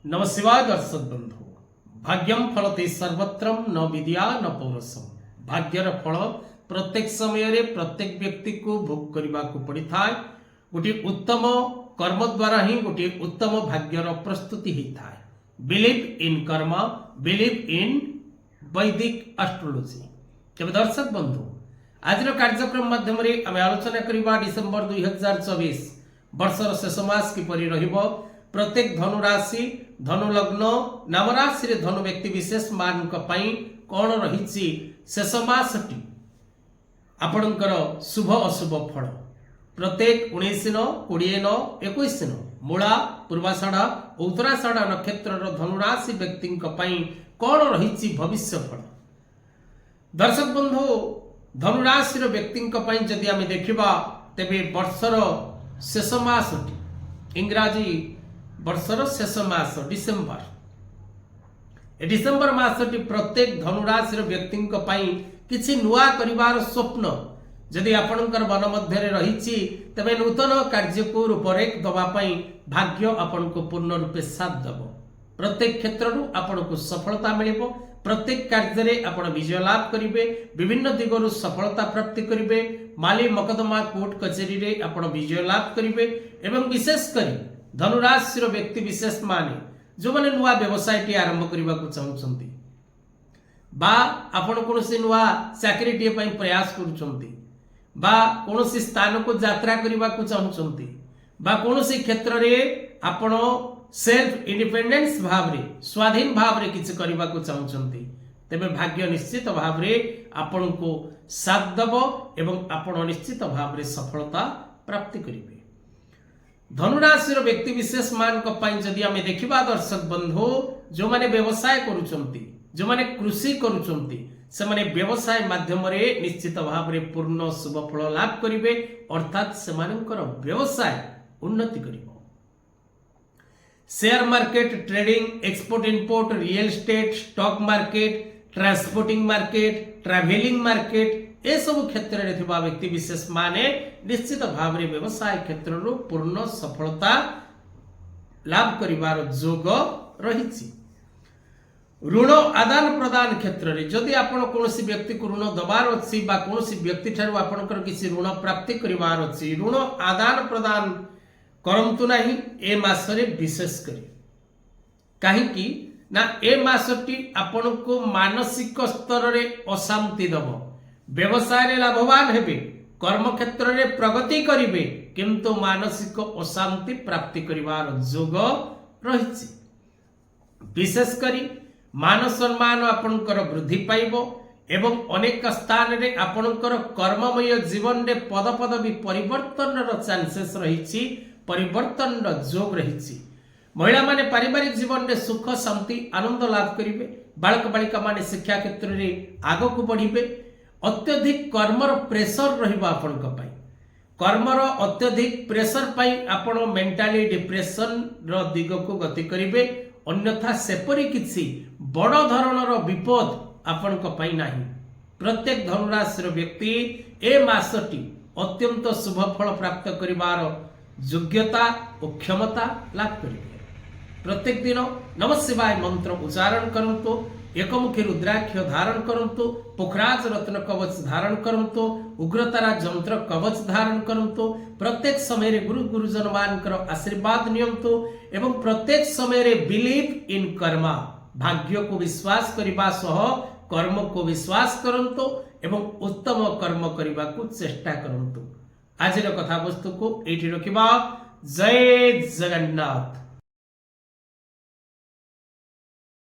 नम शिवाय दर्शक बंधु भाग्यम फलते सर्वत्र न विद्या न पौरसम भाग्यर फल प्रत्येक समय रे प्रत्येक व्यक्ति को भोग करने को पड़ी था। गोटे उत्तम कर्म द्वारा ही गोटे उत्तम भाग्यर प्रस्तुति होता है। बिलीव इन कर्म, बिलीव इन वैदिक एस्ट्रोलॉजी। तेज दर्शक बंधु आज कार्यक्रम माध्यम आम आलोचना करवा डिसेम्बर 2024 वर्षर शेष मास किपरि रहिबो। प्रत्येक धनु राशि धनु लग्न नाम राशि रे धनु व्यक्ति विशेष मान कौन रही शेष मासटी आपणकर शुभ अशुभ फल प्रत्येक 19 न 20 न 21 न मूला पूर्वाषाढ़ उत्तराषाढ़ नक्षत्र धनु राशि व्यक्ति कौन रही भविष्य फल। दर्शक बंधु धनु राशि व्यक्ति जदि आम देखा तेरे वर्षर शेष मासटी इंग्राजी वर्षर शेष मास डिसेम्बर मासटी प्रत्येक धनुराशि व्यक्ति किसी नुआ करिवार स्वप्न जदि आपणकर मन मध्य रही तेरे नूतन कार्य को रूपरेख दवाई भाग्य आपण को पूर्ण रूपे साथ दब। प्रत्येक क्षेत्र आपण को सफलता मिल प्रत्येक कार्य आपण विजय लाभ करेंगे। विभिन्न दिगरु सफलता प्राप्ति करेंगे। माली मकदमा कोर्ट कचेरी रे आपण विजय लाभ करेंगे। एवं विशेषकर धनुराशि व्यक्ति विशेष माने जो माने नुआ व्यवसाय आरंभ करने को चाहते बा आपण कौन नुआ चाकरी प्रयास करुँच बा कौन स्थान को यात्रा करने को चाहते बा कौन क्षेत्र में आपण सेल्फ इंडिपेंडेंस भाव रे स्वाधीन भाव रे किछि करने को चाहते तेबे भाग्य निश्चित भाव रे आपण को साथ दब एवं आपण निश्चित भाव रे सफलता प्राप्ति करेंगे। धनुराशि व्यक्ति विशेष मान जदि आम देखा दर्शक बंधु जो माने व्यवसाय करुचंती जो माने कृषि करुचंती से माने व्यवसाय माध्यम रे निश्चित भाव रे पूर्ण शुभ फल लाभ करिवे अर्थात से मानकर व्यवसाय उन्नति करिवो। Share market trading export import real estate stock market transporting market travelling market ए सब क्षेत्र में थिबा व्यक्ति विशेष माने निश्चित भाव रे व्यवसाय क्षेत्र पूर्ण सफलता लाभ करिवार जोग रही। ऋण आदान प्रदान क्षेत्र में जदि आपण कौन व्यक्ति को ऋण दबार अच्छी कौन व्यक्ति ठारू आपणकर किसी ऋण प्राप्ति करिवार अच्छी ऋण आदान प्रदान करंतु नहीं ए मासरे विशेष करी कहीं ना ए मासटी आपण को मानसिक स्तर रे अशांति दब व्यवसाय लाभवान हेबे कर्म क्षेत्र में प्रगति करिवे किंतु मानसिक अशांति प्राप्ति करिवार जोग रही। विशेषकर मान सम्मान आपणकर वृद्धि पाइबो एवं अनेक स्थान रे आपणकर कर्ममय जीवन रे पद पदवी परिवर्तन चांसेस रही परिवर्तन जोग रही। महिला माने पारिवारिक जीवन रे सुख शांति आनंद लाभ करिवे। बालक बालिका माने शिक्षा क्षेत्र में आग को बढ़िबे। अत्यधिक कर्मर प्रेशर रहिबा आपनक पई कर्मर अत्यधिक प्रेशर पई आपण मेंटली डिप्रेशन रो दिग को गति करिवे अन्यथा सेपरि किछि बड़ धरणर विपद आपनक पई नाही। प्रत्येक धनुराशि व्यक्ति ए मासटी अत्यंत शुभ फल प्राप्त करिवार योग्यता और क्षमता लाभ करिवे। प्रत्येक दिन नमः शिवाय मंत्र उच्चारण करंतु एकमुखी रुद्राक्ष धारण करंतु पुखराज रत्न कवच धारण करंतु उग्रतारा जंत्र कवच धारण करंतु प्रत्येक समय रे गुरु गुरुजन मानकर आशीर्वाद नियंतु एवं प्रत्येक समय रे बिलीव इन कर्मा भाग्य को विश्वास करिबा सह कर्म को विश्वास करंतु एवं उत्तम कर्म करिबा को चेष्टा करंतु। आज कथा वस्तु को एठी रखिबा। जय जगन्नाथ।